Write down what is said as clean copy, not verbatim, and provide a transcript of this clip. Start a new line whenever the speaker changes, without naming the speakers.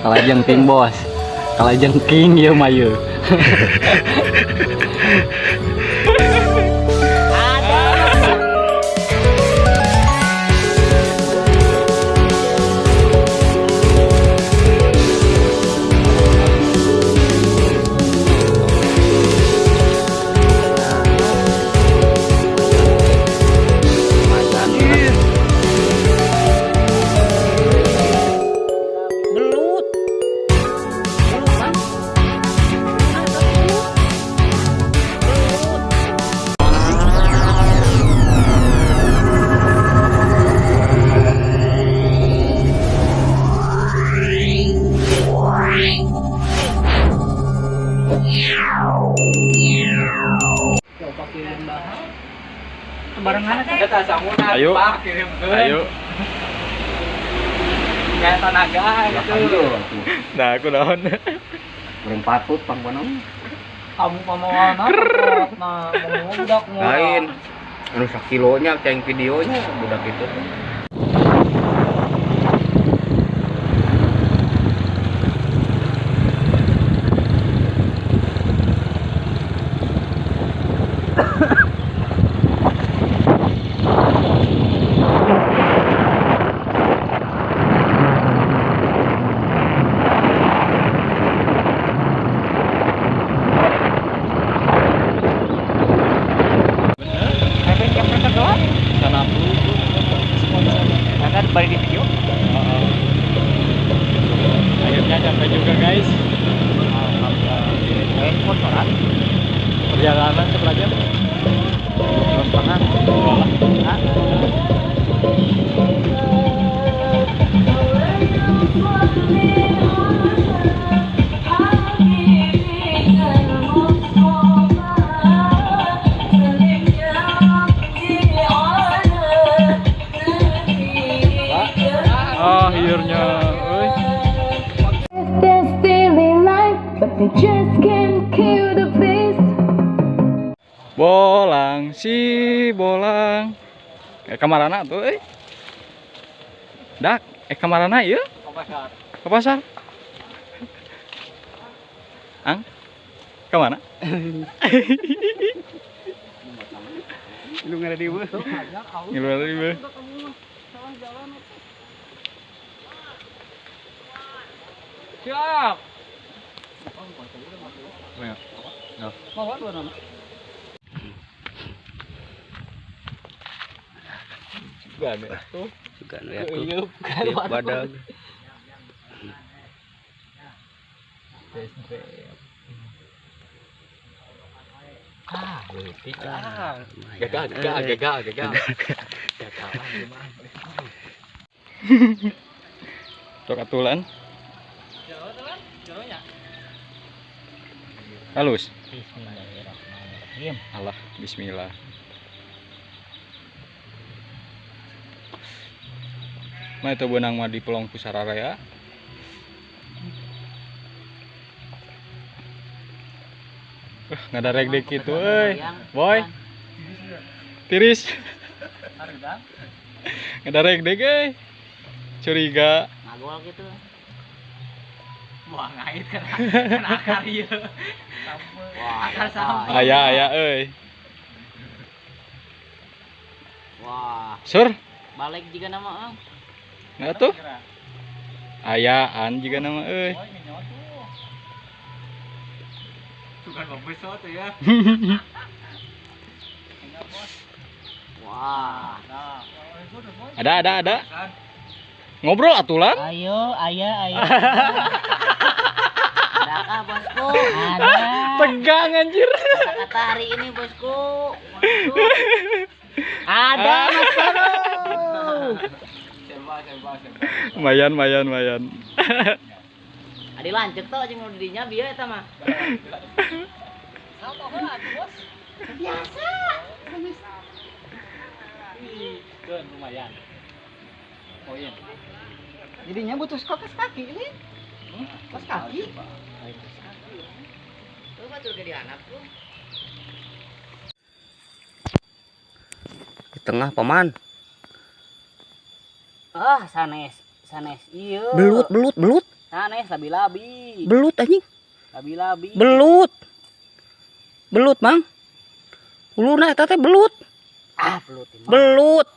Kalajengking bos, kalajengking ya mayu.
Ayo, ayo.
Kayak tenaga gitu.
Nah, aku naon.
Kurang patut pang panong.
Kamu pamawana nah budak
Lain. Anu sakilonya ceng videonya budak itu.
Balik di video.
Akhirnya sampai juga guys.
Sponsoran.
Perjalanan seberapa jam? 2,5. Akhirnya, bolang si bolang. Kamarana tuh, Dak, kamarana ya? Ke pasar. Ang? Kemana?
Lu ngada di beuh.
Ngilu ada di beuh.
Siap.
Mau dua nama.
Gak ada tuh.
Juga ya tuh. Badag.
Gagal. Tok atulan. Halus.
Bismillahirrahmanirrahim.
Allah, bismillah. Nah itu benang mah di Pelong Pusararea. Nggak ada regdek gitu, boy. Tiris. Nggak ada regdek, curiga.
Ngagol gitu. Wah ngait kan akar ieu. Wah, akar sampah.
Aya,
Wah,
Sur,
balik juga nama
nggak tuh? Ayaan juga nama,
Bukan bambu tuh ya. Wah.
Ada. Ngobrol atulan.
Ayo. Adakah bosku? Ada.
Tegang anjir.
Kata hari ini bosku. Ada Mas Bro.
Lumayan.
Adi lanjut tuh jeung nu didinya bieu eta mah. Biasa. Keun lumayan. Poin.
Jadinya butuh kos kaki ini. Kos kaki.
Tuh batur gede anak tuh.
Di tengah paman.
Ah, sanes. Ieu.
Belut.
Aneh labi-labi.
Belut anjing.
Labi-labi.
Belut. Belut, Mang. Uluna eta teh belut.
Ah, belut.
Belut.